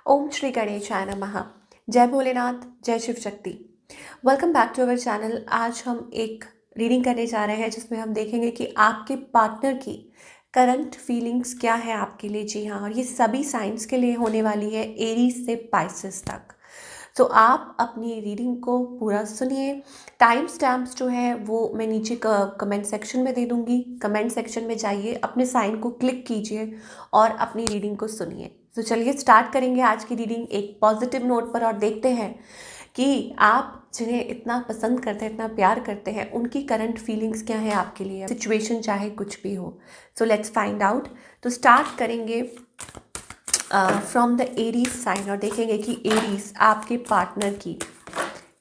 ओम श्री गणेशाय नमः। जय भोलेनाथ, जय Shiv Shakti. Welcome back to our channel. आज हम एक रीडिंग करने जा रहे हैं जिसमें हम देखेंगे कि आपके पार्टनर की करंट फीलिंग्स क्या है आपके लिए। जी हाँ, और ये सभी साइंस के लिए होने वाली है, एरीज से पाइसेस तक। तो आप अपनी रीडिंग को पूरा सुनिए। टाइम स्टैम्प्स जो है वो मैं नीचे कमेंट सेक्शन में दे दूँगी। कमेंट सेक्शन में जाइए, अपने साइन को क्लिक कीजिए और अपनी रीडिंग को सुनिए। तो चलिए स्टार्ट करेंगे आज की रीडिंग एक पॉजिटिव नोट पर और देखते हैं कि आप जिन्हें इतना पसंद करते हैं, इतना प्यार करते हैं, उनकी करंट फीलिंग्स क्या है आपके लिए, सिचुएशन चाहे कुछ भी हो। So let's find out. तो स्टार्ट करेंगे फ्रॉम द एरीज साइन और देखेंगे कि एरीज आपके पार्टनर की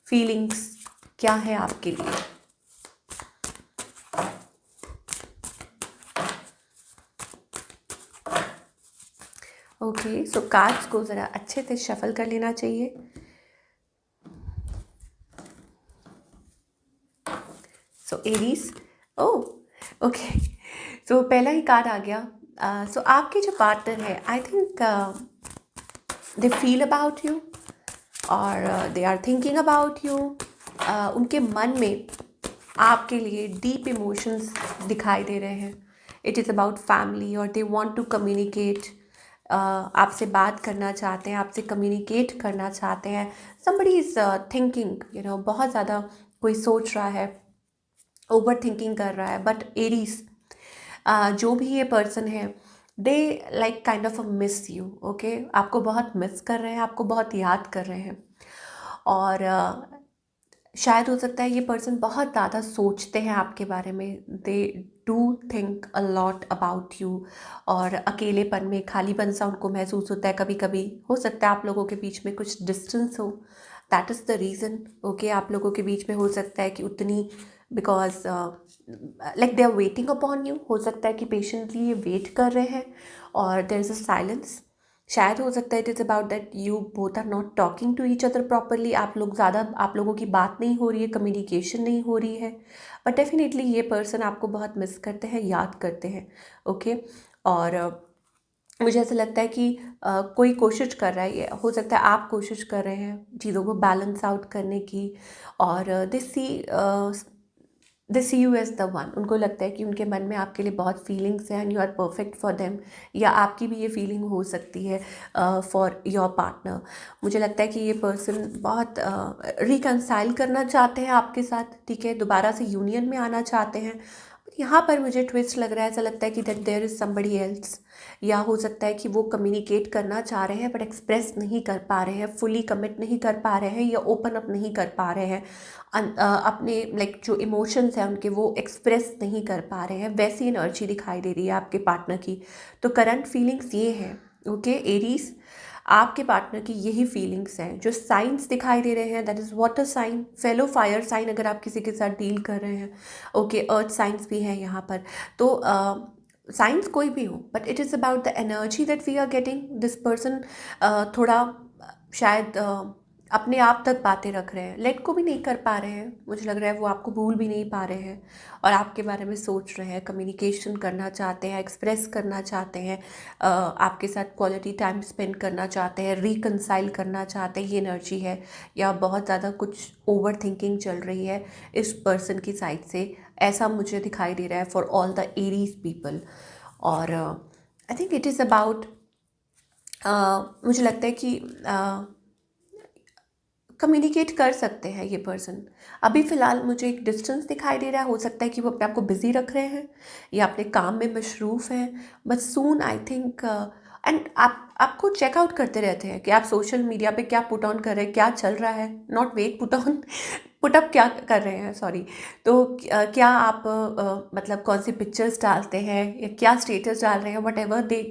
फीलिंग्स क्या है आपके लिए। ओके, सो कार्ड्स को ज़रा अच्छे से शफल कर लेना चाहिए। सो एरीज, ओह ओके, सो पहला ही कार्ड आ गया। सो आपके जो पार्टनर है, I think they feel about you और they are thinking about you. उनके मन में आपके लिए डीप इमोशंस दिखाई दे रहे हैं। इट इज़ अबाउट फैमिली और दे वांट टू कम्युनिकेट। आपसे बात करना चाहते हैं, आपसे कम्युनिकेट करना चाहते हैं। समबडी इज़ थिंकिंग, बहुत ज़्यादा कोई सोच रहा है, ओवर थिंकिंग कर रहा है। बट एरीज जो भी ये पर्सन है, they like kind of a miss you. Okay, आपको बहुत मिस कर रहे हैं, आपको बहुत याद कर रहे हैं। और शायद हो सकता है ये पर्सन बहुत ज़्यादा सोचते हैं आपके बारे में। They do think a lot about you. और अकेलेपन में खालीपन सा उनको महसूस होता है कभी कभी। हो सकता है आप लोगों के बीच में कुछ डिस्टेंस हो, that is the reason. Okay, आप लोगों के बीच में हो सकता है कि उतनी, because like they are waiting upon you. हो सकता है कि पेशेंटली ये वेट कर रहे हैं और देयर इज़ अ साइलेंस। शायद हो सकता है it is about that you both are not talking to each other properly. आप लोगों की बात नहीं हो रही है, कम्युनिकेशन नहीं हो रही है। बट डेफिनेटली ये पर्सन आपको बहुत मिस करते हैं, याद करते हैं। ओके, और मुझे ऐसा लगता है कि कोई कोशिश कर रहा है। ये हो सकता है आप कोशिश कर रहे हैं चीज़ों को बैलेंस आउट करने की। और दे सी यू एज द वन। उनको लगता है कि उनके मन में आपके लिए बहुत फीलिंग्स हैं and you are perfect for them. या आपकी भी ये फीलिंग हो सकती है फॉर योर पार्टनर। मुझे लगता है कि ये पर्सन बहुत रिकनसाइल करना चाहते हैं आपके साथ, ठीक है, दोबारा से यूनियन में आना चाहते हैं। यहाँ पर मुझे ट्विस्ट लग रहा है, ऐसा लगता है कि that there is somebody else. या हो सकता है कि वो कम्युनिकेट करना चाह रहे हैं बट एक्सप्रेस नहीं कर पा रहे हैं, फुली कमिट नहीं कर पा रहे हैं, या ओपन अप नहीं कर पा रहे हैं। अपने लाइक जो इमोशंस हैं उनके, वो एक्सप्रेस नहीं कर पा रहे हैं। वैसी एनर्जी दिखाई दे रही है आपके पार्टनर की। तो करंट फीलिंग्स ये हैं। ओके एरीज, आपके पार्टनर की यही फीलिंग्स हैं। जो साइंस दिखाई दे रहे हैं, that is water sign, fellow fire sign अगर आप किसी के साथ डील कर रहे हैं। ओके, अर्थ साइंस भी है यहाँ पर। तो साइंस कोई भी हो, but it is about the energy that we are getting. This person थोड़ा शायद अपने आप तक बातें रख रहे हैं, लेट को भी नहीं कर पा रहे हैं। मुझे लग रहा है वो आपको भूल भी नहीं पा रहे हैं और आपके बारे में सोच रहे हैं, कम्युनिकेशन करना चाहते हैं, एक्सप्रेस करना चाहते हैं, आपके साथ क्वालिटी टाइम स्पेंड करना चाहते हैं, रिकनसाइल करना चाहते हैं। ये एनर्जी है। या बहुत ज़्यादा कुछ ओवर थिंकिंग चल रही है इस पर्सन की साइड से, ऐसा मुझे दिखाई दे रहा है for all the Aries people. और I think it is about, मुझे लगता है कि कम्युनिकेट कर सकते हैं ये पर्सन। अभी फ़िलहाल मुझे एक डिस्टेंस दिखाई दे रहा है। हो सकता है कि वो अपने आप को बिज़ी रख रहे हैं या अपने काम में मशरूफ़ हैं। But soon I think, and आपको चेकआउट करते रहते हैं कि आप सोशल मीडिया पे क्या पुट ऑन कर रहे हैं, क्या चल रहा है। Not wait, put on, put up क्या कर रहे हैं, सॉरी। तो क्या आप मतलब कौन सी पिक्चर्स डालते हैं या क्या स्टेटस डाल रहे हैं, वट एवर दे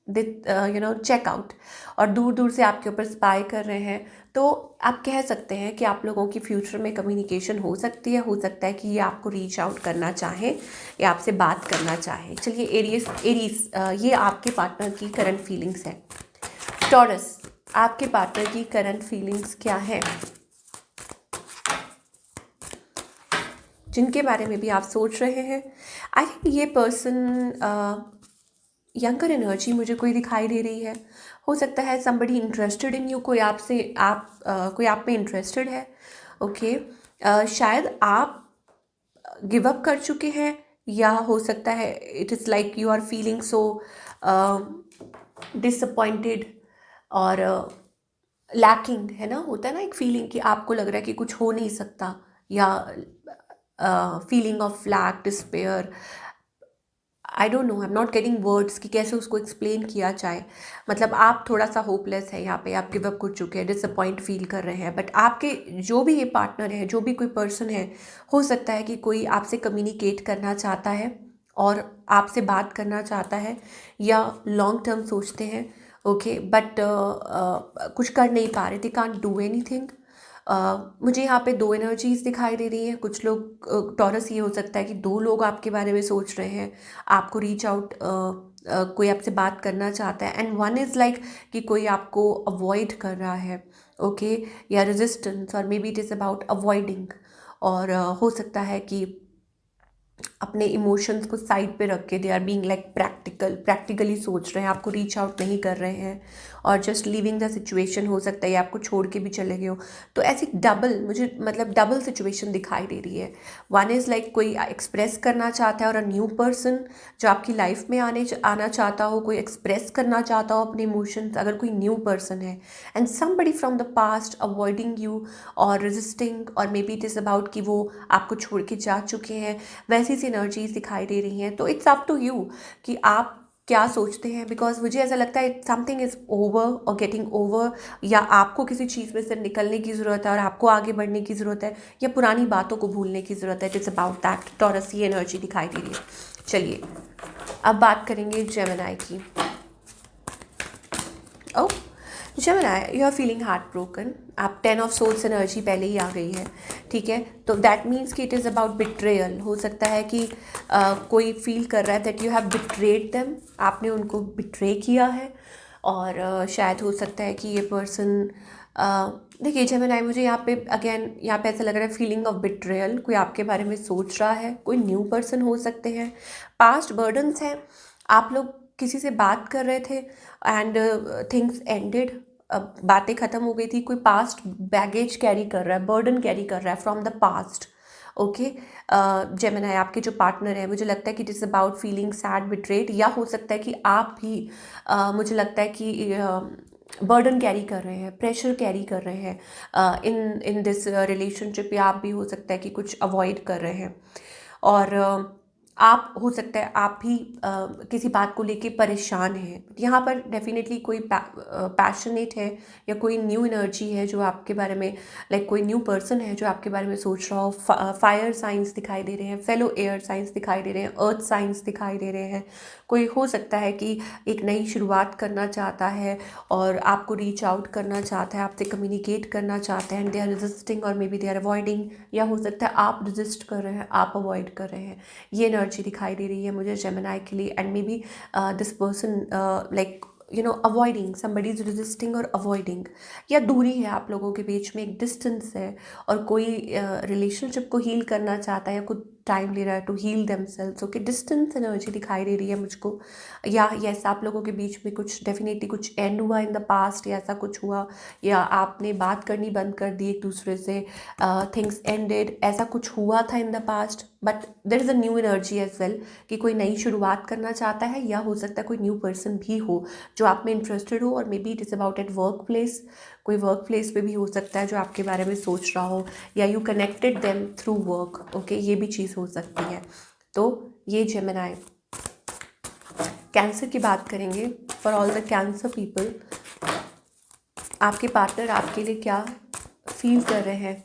चेकआउट। और दूर दूर से आपके ऊपर स्पाई कर रहे हैं। तो आप कह सकते हैं कि आप लोगों की फ्यूचर में कम्युनिकेशन हो सकती है। हो सकता है कि ये आपको रीच आउट करना चाहें या आपसे बात करना चाहें। चलिए एरीज, ये आपके पार्टनर की करंट फीलिंग्स है। टॉरस, आपके पार्टनर की करंट फीलिंग्स क्या है, जिनके बारे में भी आप सोच रहे हैं। आई थिंक ये पर्सन यंगर एनर्जी मुझे कोई दिखाई दे रही है। हो सकता है somebody इंटरेस्टेड इन यू, कोई कोई आप में इंटरेस्टेड है। ओके, शायद आप गिव अप कर चुके हैं, या हो सकता है it is like you are feeling so disappointed और लैकिंग, है ना, होता है ना एक फीलिंग कि आपको लग रहा है कि कुछ हो नहीं सकता, या feeling of lack, despair. I don't know, I am not getting words कि कैसे उसको एक्सप्लेन किया जाए। मतलब आप थोड़ा सा होपलेस है यहाँ पे, आप गिव अप कर चुके हैं, डिसअपॉइंट फील कर रहे हैं। बट आपके जो भी ये पार्टनर है, जो भी कोई पर्सन है, हो सकता है कि कोई आपसे कम्युनिकेट करना चाहता है और आपसे बात करना चाहता है, या लॉन्ग टर्म सोचते हैं। ओके, बट कुछ कर नहीं पा रहे, दे कांट डू एनीथिंग। मुझे यहाँ पे दो एनर्जीज दिखाई दे रही हैं। कुछ लोग, टॉरस ये हो सकता है कि दो लोग आपके बारे में सोच रहे हैं, आपको रीच आउट, कोई आपसे बात करना चाहता है। एंड वन इज़ लाइक कि कोई आपको अवॉइड कर रहा है। ओके, या रेजिस्टेंस, और maybe it is about avoiding. और हो सकता है कि अपने इमोशंस को साइड पे रख के they are being like practically सोच रहे हैं, आपको रीच आउट नहीं कर रहे हैं, और जस्ट लिविंग द सिचुएशन। हो सकता है आपको छोड़ के भी चले गए हो। तो ऐसी डबल, मुझे मतलब डबल सिचुएशन दिखाई दे रही है। वन इज़ लाइक कोई एक्सप्रेस करना चाहता है, और अ न्यू पर्सन जो आपकी लाइफ में आना चाहता हो, कोई एक्सप्रेस करना चाहता हो अपने इमोशंस, अगर कोई न्यू पर्सन है। And somebody from the past avoiding you और रेजिस्टिंग, और maybe it is about कि वो आपको छोड़ के जा चुके हैं। वैसी सी एनर्जीज दिखाई दे रही हैं। तो इट्स अप टू यू कि आप क्या सोचते हैं, बिकॉज मुझे ऐसा लगता है समथिंग इज़ ओवर और गेटिंग ओवर, या आपको किसी चीज़ में से निकलने की ज़रूरत है और आपको आगे बढ़ने की ज़रूरत है, या पुरानी बातों को भूलने की ज़रूरत है। It's about that. टॉरस ये एनर्जी दिखाई दे रही है। चलिए अब बात करेंगे जेमिनी की। Oh Gemini, you are feeling heartbroken. आप 10 ऑफ सोल्स एनर्जी पहले ही आ गई है, ठीक है। तो दैट मीन्स कि इट इज़ अबाउट बिट्रेयल। हो सकता है कि कोई फील कर रहा है that you have betrayed them, आपने उनको बिट्रे किया है। और शायद हो सकता है कि ये पर्सन, देखिए जेमिनी, मुझे यहाँ पे अगेन यहाँ पे ऐसा लग रहा है फीलिंग ऑफ बिट्रेयल। कोई आपके बारे में सोच रहा है, कोई न्यू पर्सन हो सकते हैं। पास्ट बर्डन्स हैं, आप लोग किसी से बात कर रहे थे एंड थिंग्स एंडेड, बातें ख़त्म हो गई थी। कोई पास्ट बैगेज कैरी कर रहा है, बर्डन कैरी कर रहा है from the past. Okay, Gemini, आपके जो पार्टनर है, मुझे लगता है कि it is about feeling sad, betrayed, या हो सकता है कि आप भी मुझे लगता है कि बर्डन कैरी कर रहे हैं, प्रेशर कैरी कर रहे हैं इन इन दिस रिलेशनशिप, या आप भी हो सकता है कि कुछ अवॉइड कर रहे हैं। और आप हो सकता है आप भी किसी बात को लेके परेशान हैं। यहाँ पर डेफिनेटली कोई पैशनेट है, या कोई न्यू एनर्जी है जो आपके बारे में, लाइक कोई न्यू पर्सन है जो आपके बारे में सोच रहा हो। फायर साइंस दिखाई दे रहे हैं, फेलो एयर साइंस दिखाई दे रहे हैं, अर्थ साइंस दिखाई दे रहे हैं। कोई हो सकता है कि एक नई शुरुआत करना चाहता है और आपको रीच आउट करना चाहता है, आपसे कम्युनिकेट करना चाहता है, एंड दे आर रेजिस्टिंग और maybe they are avoiding, या हो सकता है आप रेजिस्ट कर रहे हैं, आप अवॉइड कर रहे हैं। ये एनर्जी दिखाई दे रही है मुझे जेमिनी के लिए। And may be this person like avoiding, somebody is resisting और अवॉइडिंग, या दूरी है आप लोगों के बीच में, एक डिस्टेंस है, और कोई रिलेशनशिप को हील करना चाहता है, या कुछ टाइम ले रहा है to heal themselves. Okay, distance energy दिखाई दे रही है मुझको। या यस, आप लोगों के बीच में कुछ डेफिनेटली कुछ एंड हुआ इन द पास्ट, या ऐसा कुछ हुआ, या आपने बात करनी बंद कर दी एक दूसरे से, थिंग्स एंडेड, ऐसा कुछ हुआ था in the past. But there is a new energy as well कि कोई नई शुरुआत करना चाहता है, या हो सकता है कोई न्यू पर्सन भी हो जो आप में इंटरेस्टेड हो, और maybe it is about at work place. कोई वर्क प्लेस पे भी हो सकता है जो आपके बारे में सोच रहा हो, या you connected them through work. Okay, ये भी चीज़ हो सकती है। तो ये जेमिनी। कैंसर की बात करेंगे। For all the cancer people, आपके पार्टनर आपके लिए क्या फील कर रहे हैं,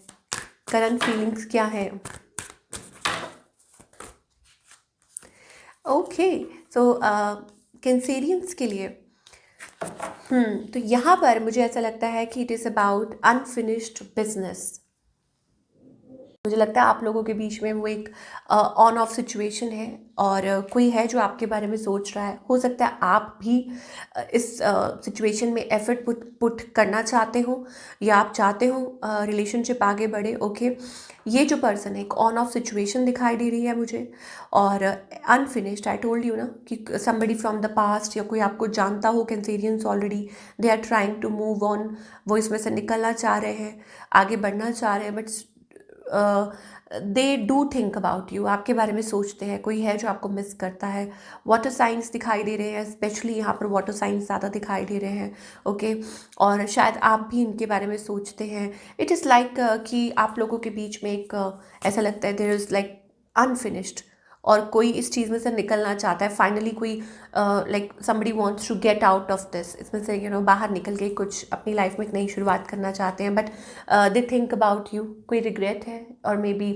करंट फीलिंग्स क्या है। ओके, सो कैंसेरियंस के लिए तो यहाँ पर मुझे ऐसा लगता है कि it is about unfinished business. मुझे लगता है आप लोगों के बीच में वो एक ऑन ऑफ सिचुएशन है, और कोई है जो आपके बारे में सोच रहा है। हो सकता है आप भी इस सिचुएशन में एफर्ट पुट करना चाहते हो, या आप चाहते हो रिलेशनशिप आगे बढ़े। ओके, ये जो पर्सन है, एक ऑन ऑफ सिचुएशन दिखाई दे रही है मुझे, और अनफिनिश्ड। आई टोल्ड यू ना कि समबडी फ्रॉम द पास्ट, या कोई आपको जानता हो Cancerians already, they are trying to move on. वो इसमें से निकलना चाह रहे हैं, आगे बढ़ना चाह रहे हैं, but they do think about you, आपके बारे में सोचते हैं। कोई है जो आपको मिस करता है। वाटर साइंस दिखाई दे रहे हैं, स्पेशली यहाँ पर वाटर साइंस ज़्यादा दिखाई दे रहे हैं। ओके, और शायद आप भी इनके बारे में सोचते हैं। इट इज़ लाइक कि आप लोगों के बीच में एक ऐसा लगता है देयर इज़ लाइक अनफिनिश्ड, और कोई इस चीज़ में से निकलना चाहता है फाइनली। कोई like somebody wants to get out of this, इसमें से बाहर निकल के कुछ अपनी लाइफ में एक नई शुरुआत करना चाहते हैं। But they think about you, कोई रिग्रेट है, और मे बी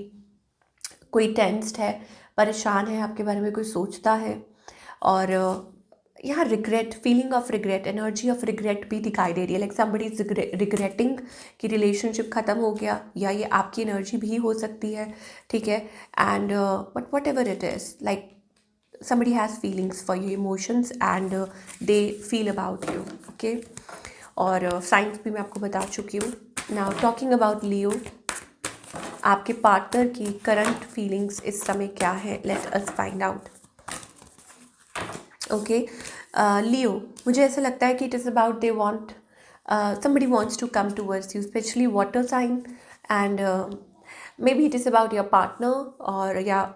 कोई टेंस्ड है, परेशान है, आपके बारे में कोई सोचता है। और यहाँ regret, feeling of regret, energy of regret भी दिखाई दे रही है। लाइक समबडी इज रिग्रेटिंग कि रिलेशनशिप ख़त्म हो गया, या ये आपकी एनर्जी भी हो सकती है। ठीक है, and but what ever it is, like somebody has feelings for you, emotions, and they feel about you. Okay, और साइंस भी मैं आपको बता चुकी हूँ। नाउ टॉकिंग अबाउट लियो, आपके पार्टनर की करंट फीलिंग्स इस समय क्या है, let us find out. Okay, Leo, मुझे ऐसा लगता है कि it is about they want, somebody wants to come towards you, especially water sign, and maybe it is about your partner, or yeah,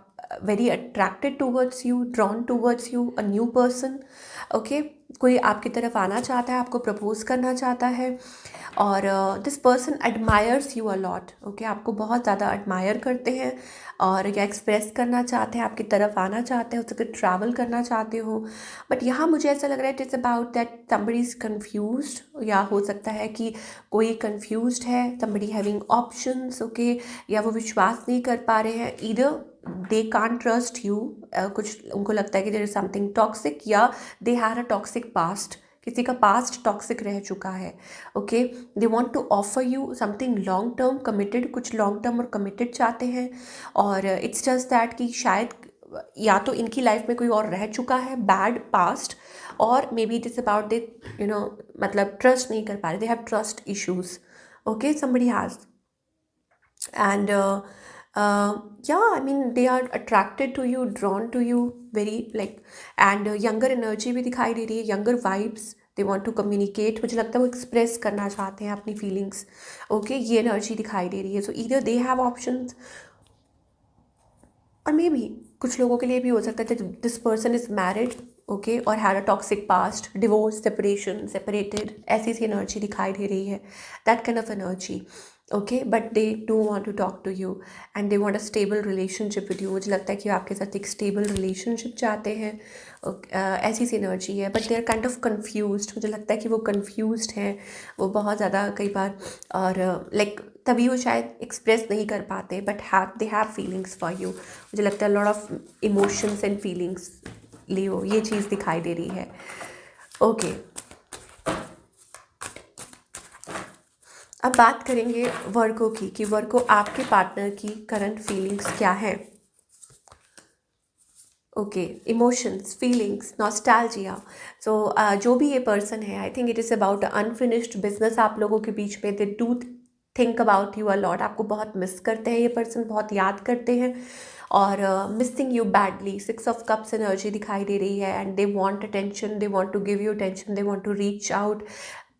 very attracted towards you, drawn towards you, a new person. Okay, कोई आपकी तरफ आना चाहता है, आपको propose करना चाहता है, और this person admires you a lot. Okay, आपको बहुत ज़्यादा एडमायर करते हैं, और या एक्सप्रेस करना चाहते हैं, आपकी तरफ आना चाहते हैं, हो सकता है ट्रैवल करना चाहते हो। बट यहाँ मुझे ऐसा लग रहा है it is about that somebody is confused, या हो सकता है कि कोई कन्फ्यूज्ड है, समबडी हैविंग ऑप्शंस। ओके, या वो विश्वास नहीं कर पा रहे हैं, either they can't trust you, कुछ उनको लगता है कि देयर इज समथिंग टॉक्सिक, या they had a toxic past, किसी का पास्ट टॉक्सिक रह चुका है। Okay, they want to offer you something long term committed, कुछ लॉन्ग टर्म और कमिटेड चाहते हैं। और इट्स जस्ट दैट कि शायद या तो इनकी लाइफ में कोई और रह चुका है बैड पास्ट, और maybe it is about they मतलब ट्रस्ट नहीं कर पा रहे, they have trust issues. Okay, somebody has, and yeah, I mean they are attracted to you, drawn to you very, like, and younger energy भी दिखाई दे रही है, younger vibes, they want to communicate, मुझे लगता है वो एक्सप्रेस करना चाहते हैं अपनी फीलिंग्स। ओके, ये एनर्जी दिखाई दे रही है। सो ईदर दे हैव ऑप्शंस, और मे बी कुछ लोगों के लिए भी हो सकता है this person is married, okay, और had a toxic past, divorce, separation, separated, ऐसी सी एनर्जी दिखाई दे रही है, that kind of energy. Okay, but they do want to talk to you, and they want a stable relationship with you. मुझे लगता है कि वो आपके साथ एक स्टेबल रिलेशनशिप चाहते हैं। ऐसी सी एनर्जी है, but they are kind of confused. मुझे लगता है कि वो कन्फ्यूज्ड हैं, वो बहुत ज़्यादा कई बार, और लाइक तभी वो शायद एक्सप्रेस नहीं कर पाते, but they have feelings for you. मुझे लगता है lot of emotions and feelings, Leo, ये चीज़ दिखाई दे रही है। ओके, अब बात करेंगे वर्गो की, कि वर्गो आपके पार्टनर की करंट फीलिंग्स क्या है। Okay, emotions, feelings, nostalgia. So जो भी ये पर्सन है, I think it is about unfinished business आप लोगों के बीच में। They do think about you a lot, आपको बहुत मिस करते हैं ये पर्सन, बहुत याद करते हैं, और missing you badly. 6 of cups energy दिखाई दे रही है, and they want attention, they want to give you attention, they want to reach out,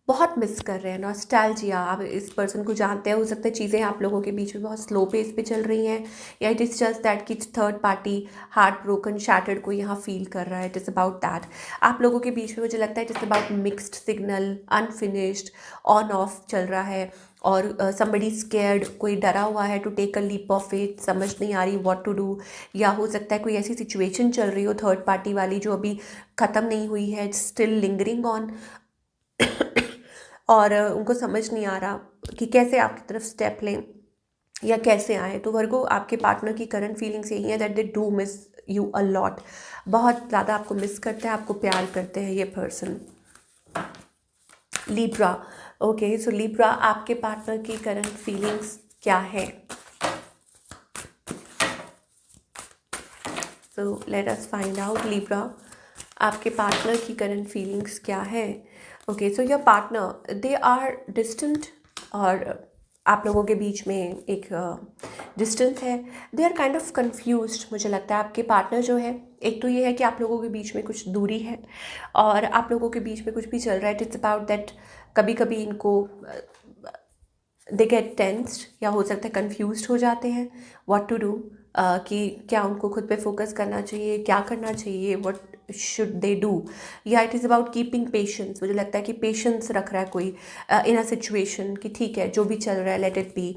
बहुत मिस कर रहे हैं। नॉस्टैल्जिया, आप इस पर्सन को जानते हैं, हो सकता है चीज़ें आप लोगों के बीच में बहुत स्लो पेस पे चल रही हैं, या इट इज़ जस्ट दैट कि third party heart broken, shattered को यहाँ फील कर रहा है। इट इज़ अबाउट दैट आप लोगों के बीच में। मुझे लगता है it is about mixed signal, unfinished, on off चल रहा है, और समबडी स्केर्ड, कोई डरा हुआ है to take a leap of faith, समझ नहीं आ रही व्हाट टू डू, या हो सकता है कोई ऐसी सिचुएशन चल रही हो थर्ड पार्टी वाली जो अभी ख़त्म नहीं हुई है, स्टिल लिंगरिंग ऑन, और उनको समझ नहीं आ रहा कि कैसे आपकी तरफ स्टेप लें या कैसे आए। तो वर्गो, आपके पार्टनर की करंट फीलिंग्स यही है that they do miss you a lot, बहुत ज़्यादा आपको मिस करते हैं, आपको प्यार करते हैं ये person. Libra, okay, so Libra, आपके पार्टनर की करंट फीलिंग्स क्या है। So let us find out Libra, आपके पार्टनर की करंट फीलिंग्स क्या है। Okay, so your partner they are distant, और आप लोगों के बीच में एक डिस्टेंस है। They are kind of confused, मुझे लगता है आपके पार्टनर जो है, एक तो ये है कि आप लोगों के बीच में कुछ दूरी है और आप लोगों के बीच में कुछ भी चल रहा है। इट्स अबाउट दैट कभी कभी इनको दे गेट टेंस्ड, या हो सकता है कन्फ्यूज्ड हो जाते हैं व्हाट टू डू, कि क्या उनको खुद पे फोकस करना चाहिए, क्या करना चाहिए, व्हाट शुड दे डू, या it is about keeping patience. मुझे लगता है कि पेशेंस रख रहा है कोई इन अ सिचुएशन, कि ठीक है जो भी चल रहा है लेट इट बी।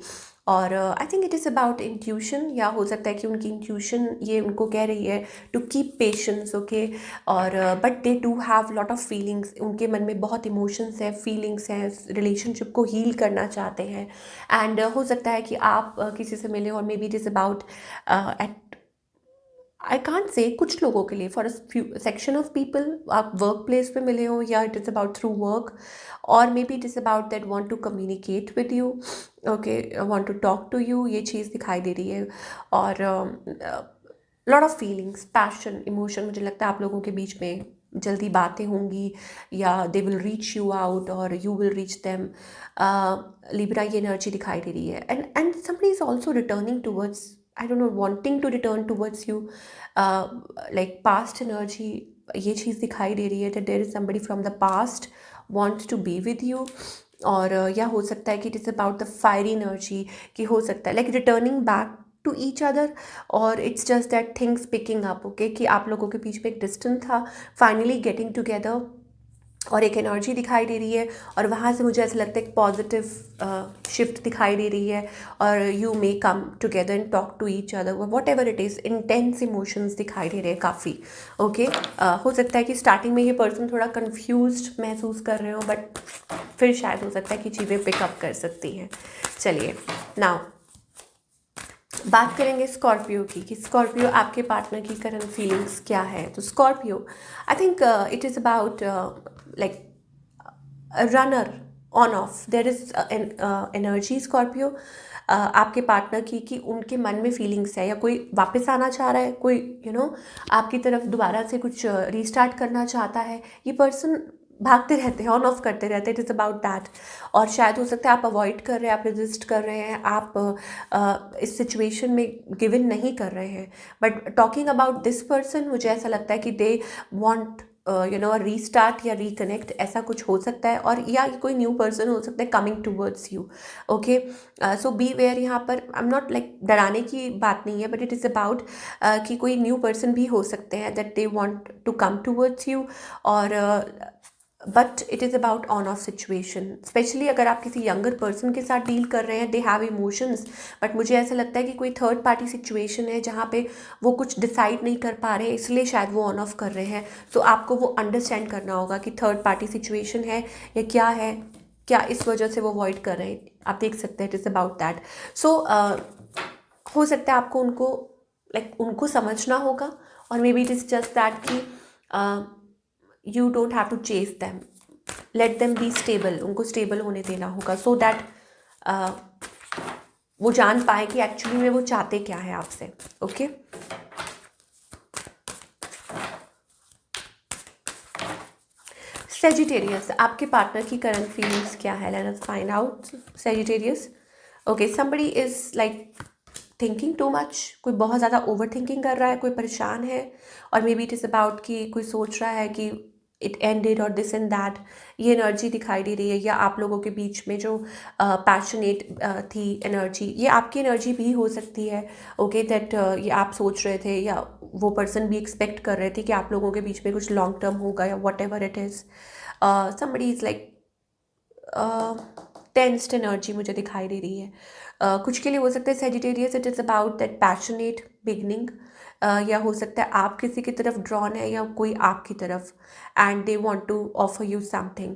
और I think it is about intuition, या हो सकता है कि उनकी इंट्यूशन ये उनको कह रही है टू कीप पेशेंस। ओके, और but they do have lot of feelings, उनके मन में बहुत इमोशंस हैं, फीलिंग्स हैं, रिलेशनशिप को हील करना चाहते हैं। एंड हो सकता है कि आप किसी से मिले और maybe it is about at, I can't say कुछ लोगों के लिए, for a section of people आप वर्क प्लेस पे मिले हो, या it is about through work, और maybe it is about that want to communicate with you. Okay, want to talk to you, ये चीज़ दिखाई दे रही है। और lot of feelings, passion, emotion, मुझे लगता है आप लोगों के बीच में जल्दी बातें होंगी, या they will reach you out और you will reach them. Libra, ये एनर्जी दिखाई दे रही है। And somebody is also returning towards, I don't know, wanting to return towards you, like past energy, ये चीज़ दिखाई दे रही है that there is somebody from the past wants to be with you. और या हो सकता है कि it is about the fiery energy, कि हो सकता है like returning back to each other, और it's just that things picking up. Okay, कि आप लोगों के बीच में एक डिस्टेंस था, फाइनली गेटिंग टुगेदर, और एक एनर्जी दिखाई दे रही है। और वहाँ से मुझे ऐसा लगता है एक पॉजिटिव शिफ्ट दिखाई दे रही है, और you may come together and talk to each other, whatever it is. Intense emotions दिखाई दे रहे हैं काफ़ी। ओके, हो सकता है कि स्टार्टिंग में ये पर्सन थोड़ा कन्फ्यूज्ड महसूस कर रहे हो, बट फिर शायद हो सकता है कि चीज़ें पिकअप कर सकती हैं। चलिए, नाउ बात करेंगे स्कॉर्पियो की, कि स्कॉर्पियो आपके पार्टनर की करंट फीलिंग्स क्या है। तो Scorpio, I think it is about like runner on off, there is energy Scorpio आपके पार्टनर की, कि उनके मन में फीलिंग्स है, या कोई वापस आना चाह रहा है, कोई आपकी तरफ दोबारा से कुछ रीस्टार्ट करना चाहता है। ये पर्सन भागते रहते हैं, ऑन ऑफ करते रहते हैं, इट इज़ अबाउट दैट। और शायद हो सकता है आप अवॉइड कर रहे हैं, आप रेजिस्ट कर रहे हैं, आप इस सिचुएशन में गिव इन नहीं कर रहे हैं। But talking about this person, मुझे ऐसा लगता है कि दे वॉन्ट रीस्टार्ट या रिकनेक्ट, ऐसा कुछ हो सकता है। और या कोई न्यू पर्सन हो सकता है coming towards you. Okay, so beware, यहाँ पर आई एम नॉट लाइक डराने की बात नहीं है, बट इट इज़ अबाउट कि कोई न्यू पर्सन भी हो सकते हैं that they want to come towards you. और but it is about on off situation, especially अगर आप किसी यंगर पर्सन के साथ डील कर रहे हैं, दे हैव इमोशंस, बट मुझे ऐसा लगता है कि कोई थर्ड पार्टी सिचुएशन है जहाँ पे वो कुछ डिसाइड नहीं कर पा रहे, इसलिए शायद वो ऑन ऑफ कर रहे हैं। तो आपको वो अंडरस्टैंड करना होगा कि थर्ड पार्टी सिचुएशन है या क्या है, क्या इस वजह से वो अवॉइड कर रहे हैं। आप देख सकते हैं it is about that. So हो सकता है आपको उनको उनको समझना होगा, और maybe it is just that कि you don't have to chase them, let them be stable, उनको स्टेबल होने देना होगा, सो दैट वो जान पाए कि एक्चुअली में वो चाहते क्या है आपसे। ओके, सेजिटेरियस, आपके पार्टनर की करंट फीलिंग्स क्या है, let us find out. Sagittarius, okay, somebody is like thinking too much, कोई बहुत ज़्यादा ओवर थिंकिंग कर रहा है, कोई परेशान है, और maybe it is about कि कोई सोच रहा है कि इट एंडेड और दिस एंड दैट, ये एनर्जी दिखाई दे रही है। या आप लोगों के बीच में जो पैशनेट थी एनर्जी, ये आपकी एनर्जी भी हो सकती है। ओके, दैट ये आप सोच रहे थे, या वो पर्सन भी एक्सपेक्ट कर रहे थे कि आप लोगों के बीच में कुछ लॉन्ग टर्म होगा, या what ever it is. Somebody is like tensed energy मुझे दिखाई दे रही है। कुछ के लिए हो सकता है Sagittarius, it is about that passionate beginning, या हो सकता है आप किसी की तरफ ड्रॉन है या कोई आपकी तरफ, and they want to offer you something,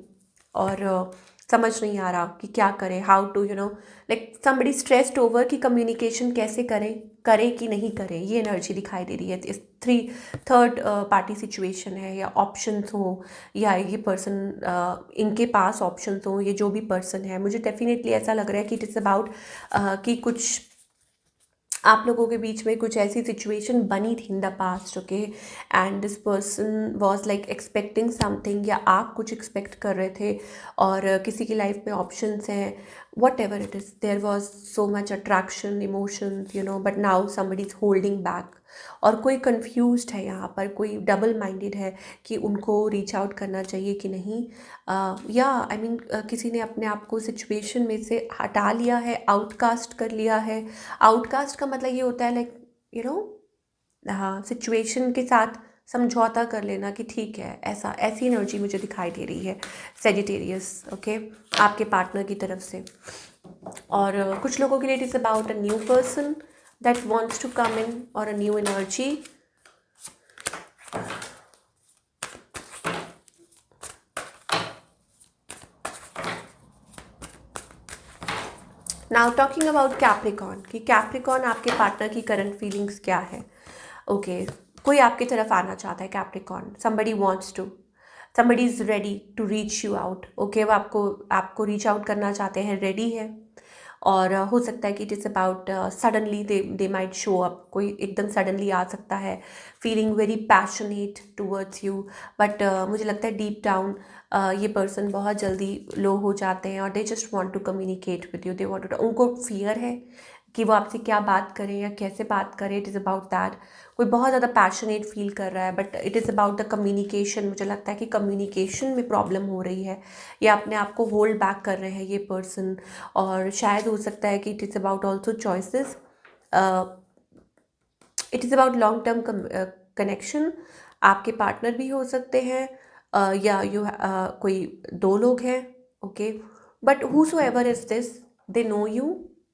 और समझ नहीं आ रहा कि क्या करें, how to like somebody stressed over कि कम्युनिकेशन कैसे करें कि नहीं करें, ये एनर्जी दिखाई दे रही है। इस थर्ड पार्टी सिचुएशन है, या ऑप्शंस हो, या ये पर्सन इनके पास ऑप्शंस हो, ये जो भी पर्सन है, मुझे डेफिनेटली ऐसा लग रहा है कि इट इज़ अबाउट कि कुछ आप लोगों के बीच में कुछ ऐसी सिचुएशन बनी थी इन the past, okay, and this person was like expecting something, या आप कुछ एक्सपेक्ट कर रहे थे, और किसी की लाइफ में ऑप्शंस हैं, whatever it is, there was so much attraction, emotions, you know, but now somebody is holding back, और कोई कंफ्यूज्ड है यहाँ पर, कोई डबल माइंडेड है कि उनको रीच आउट करना चाहिए कि नहीं, या आई मीन किसी ने अपने आप को सिचुएशन में से हटा लिया है, आउटकास्ट कर लिया है। आउटकास्ट का मतलब ये होता है लाइक, यू नो, हाँ, सिचुएशन के साथ समझौता कर लेना कि ठीक है, ऐसा, ऐसी एनर्जी मुझे दिखाई दे रही है सेजिटेरियस, ओके, आपके पार्टनर की तरफ से। और कुछ लोगों के लिए it is about a new person that wants to come in, और a new energy. Now talking about Capricorn, कि कैप्रिकॉर्न आपके पार्टनर की करंट फीलिंग्स क्या है, ओके, कोई आपकी तरफ आना चाहता है Capricorn, somebody wants to, somebody is ready to reach you out, okay, वो आपको रीच आउट करना चाहते हैं, रेडी है, और हो सकता है कि it is about suddenly they might show up, कोई एकदम सडनली आ सकता है, feeling very passionate towards you, but मुझे लगता है डीप डाउन ये पर्सन बहुत जल्दी लो हो जाते हैं, और they just want to communicate with you, they want to, उनको फियर है कि वो आपसे क्या बात करें या कैसे बात करें, इट इज़ अबाउट दैट। कोई बहुत ज़्यादा पैशनेट फील कर रहा है, but it is about the communication, मुझे लगता है कि कम्युनिकेशन में प्रॉब्लम हो रही है, या अपने आप को होल्ड बैक कर रहे हैं ये पर्सन, और शायद हो सकता है कि it is about also choices, it is about long term connection, आपके पार्टनर भी हो सकते हैं, या कोई दो लोग हैं, okay, but whosoever is this, they know you,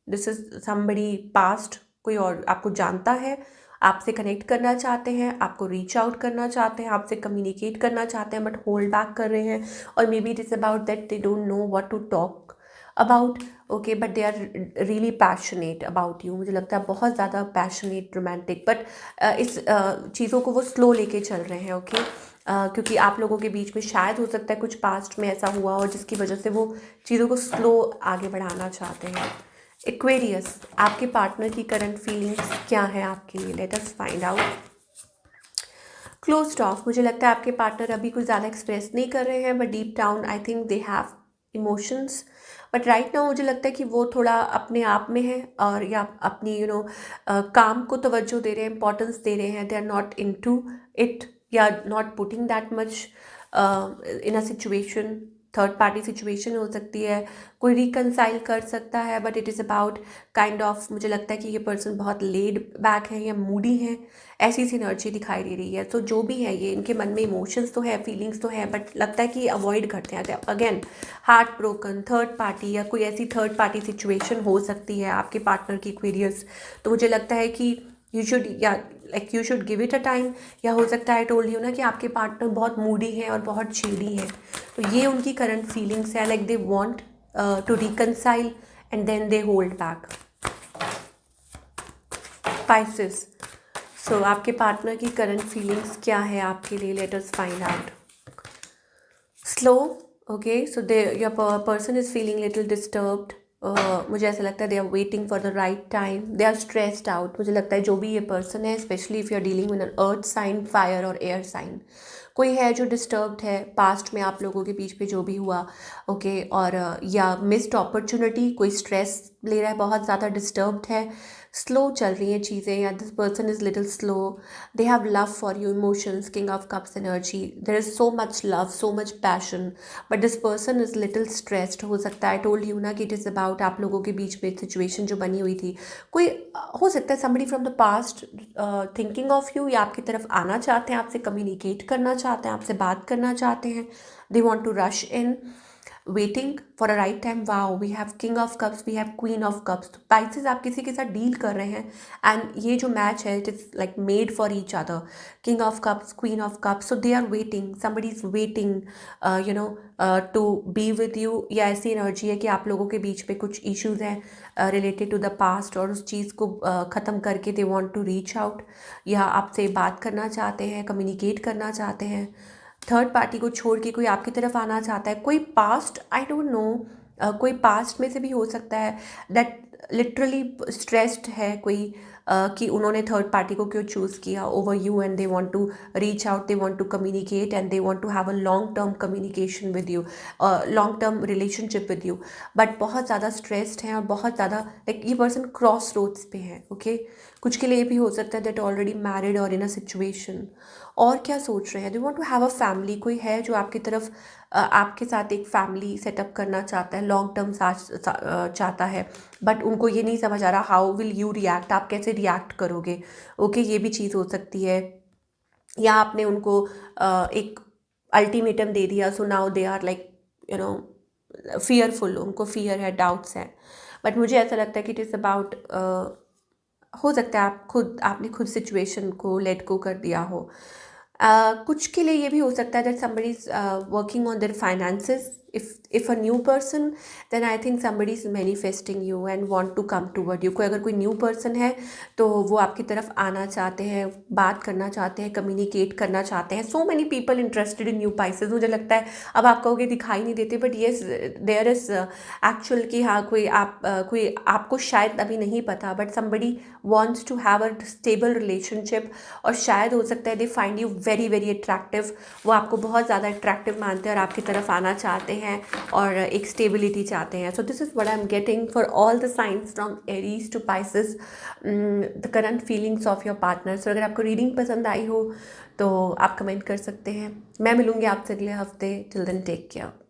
this is somebody past, कोई और आपको जानता है, आपसे कनेक्ट करना चाहते हैं, आपको रीच आउट करना चाहते हैं, आपसे कम्युनिकेट करना चाहते हैं, बट होल्ड बैक कर रहे हैं, और maybe it is about that they don't know what to talk about, okay, but they are really passionate about you, मुझे लगता है बहुत ज़्यादा पैशनेट, रोमांटिक, बट इस चीज़ों को वो स्लो लेके चल रहे हैं, ओके, क्योंकि आप लोगों के बीच में शायद हो सकता है कुछ पास्ट में ऐसा हुआ, और जिसकी वजह से वो चीज़ों को स्लो आगे बढ़ाना चाहते हैं। एक्वेरियस, आपके पार्टनर की करंट फीलिंग्स क्या है आपके लिए, let us find out. Closed of, मुझे लगता है आपके पार्टनर अभी कुछ ज़्यादा एक्सप्रेस नहीं कर रहे हैं, but deep down I think they have emotions, but right now मुझे लगता है कि वो थोड़ा अपने आप में है, और या अपनी काम को तवज्जो दे रहे हैं, इंपॉर्टेंस दे रहे हैं, they are not into it, or not putting that much in a situation, third party situation हो सकती है, कोई रिकनसाइल कर सकता है, but it is about kind of, मुझे लगता है कि ये पर्सन बहुत लेड बैक है या मूडी है, ऐसी सी एनर्जी दिखाई दे रही है। तो जो भी है, ये इनके मन में इमोशंस तो है, फीलिंग्स तो है, बट लगता है कि अवॉइड करते हैं। Again, heart broken, third party, या कोई ऐसी थर्ड पार्टी सिचुएशन हो सकती है आपके पार्टनर की क्वेरियस, तो मुझे लगता है कि यू शुड, या like you should give it a time, या हो सकता है टोल्ड यू ना कि आपके पार्टनर बहुत मूडी है और बहुत चीड़ी है, तो ये उनकी करंट फीलिंग्स है, like they want to reconcile and then they hold back. Pisces, so आपके पार्टनर की करंट फीलिंग्स क्या है आपके लिए, let us find out. Slow, okay, so they your person is feeling little disturbed, मुझे ऐसा लगता है they are waiting for the right time, they are stressed out, मुझे लगता है जो भी ये पर्सन है, especially if you are dealing with an earth sign, fire और एयर साइन, कोई है जो डिस्टर्ब्ड है, पास्ट में आप लोगों के बीच में जो भी हुआ, ओके, और या मिस्ड अपॉर्चुनिटी, कोई स्ट्रेस ले रहा है, बहुत ज़्यादा डिस्टर्ब्ड है, स्लो चल रही हैं चीज़ें, या this person is little slow, they have love for you, emotions, king of cups energy, there is so much love, so much passion, but this person is little stressed, हो सकता है, told you ना कि it is about आप लोगों के बीच में सिचुएशन जो बनी हुई थी, कोई हो सकता है somebody from the past thinking of you, या आपकी तरफ आना चाहते हैं, आपसे कम्युनिकेट करना चाहते हैं, आपसे बात करना चाहते हैं, they want to rush in, waiting for a right time. Wow, we have king of cups, we have queen of cups, तो पाइसेस आप किसी के साथ डील कर रहे हैं, एंड ये जो मैच है it is like made for each other, king of cups, queen of cups, so they are waiting, somebody is waiting you know to be with you, या ऐसी एनर्जी है कि आप लोगों के बीच में कुछ इश्यूज हैं रिलेटेड टू द पास्ट, और उस चीज़ को ख़त्म करके they want to reach out, या आपसे बात करना चाहते हैं, कम्युनिकेट करना चाहते हैं, थर्ड पार्टी को छोड़ के कोई आपकी तरफ आना चाहता है, कोई पास्ट, आई डोंट नो, कोई पास्ट में से भी हो सकता है दैट लिटरली स्ट्रेस्ड है, कोई कि उन्होंने थर्ड पार्टी को क्यों चूज़ किया over you, and they want to reach out, they want to communicate and they want to have a long term communication with you, long term relationship with you, but बहुत ज़्यादा stressed हैं और बहुत ज़्यादा like ये person cross roads पे है। Okay, कुछ के लिए ये भी हो सकता है दैट ऑलरेडी मैरिड और इन अ सिचुएशन। और क्या सोच रहे हैं, they want to have a family, कोई है जो आपकी तरफ आपके साथ एक फैमिली सेटअप करना चाहता है, लॉन्ग टर्म चाहता है, बट उनको ये नहीं समझ आ रहा हाउ विल यू रिएक्ट, आप कैसे रिएक्ट करोगे। ओके, ये भी चीज़ हो सकती है। या आपने उनको एक अल्टीमेटम दे दिया, so now they are like you know fearful, उनको फियर है, डाउट्स हैं। बट मुझे ऐसा लगता है कि इट इज़ अबाउट, हो सकता है आपने खुद सिचुएशन को लेट गो कर दिया हो। कुछ के लिए ये भी हो सकता है that somebody is working on their finances. If a new person, then I think somebody is manifesting you and want to come toward you. अगर कोई न्यू पर्सन है तो वो आपकी तरफ आना चाहते हैं, बात करना चाहते हैं, कम्युनिकेट करना चाहते हैं। So many people interested in new Pisces. मुझे लगता है अब आप कहोगे दिखाई नहीं देते, but yes there is actual कि हाँ कोई आपको शायद अभी नहीं पता, but somebody wants to have a stable relationship, और शायद हो सकता है they find you very very attractive, वो आपको बहुत ज़्यादा अट्रैक्टिव मानते हैं और आपकी तरफ आना चाहते हैं और एक स्टेबिलिटी चाहते हैं। So this is what I am getting for all the signs from Aries to Pisces, the current feelings of your partner. So अगर आपको रीडिंग पसंद आई हो तो आप कमेंट कर सकते हैं। मैं मिलूँगी आपसे अगले हफ्ते। Till then take care.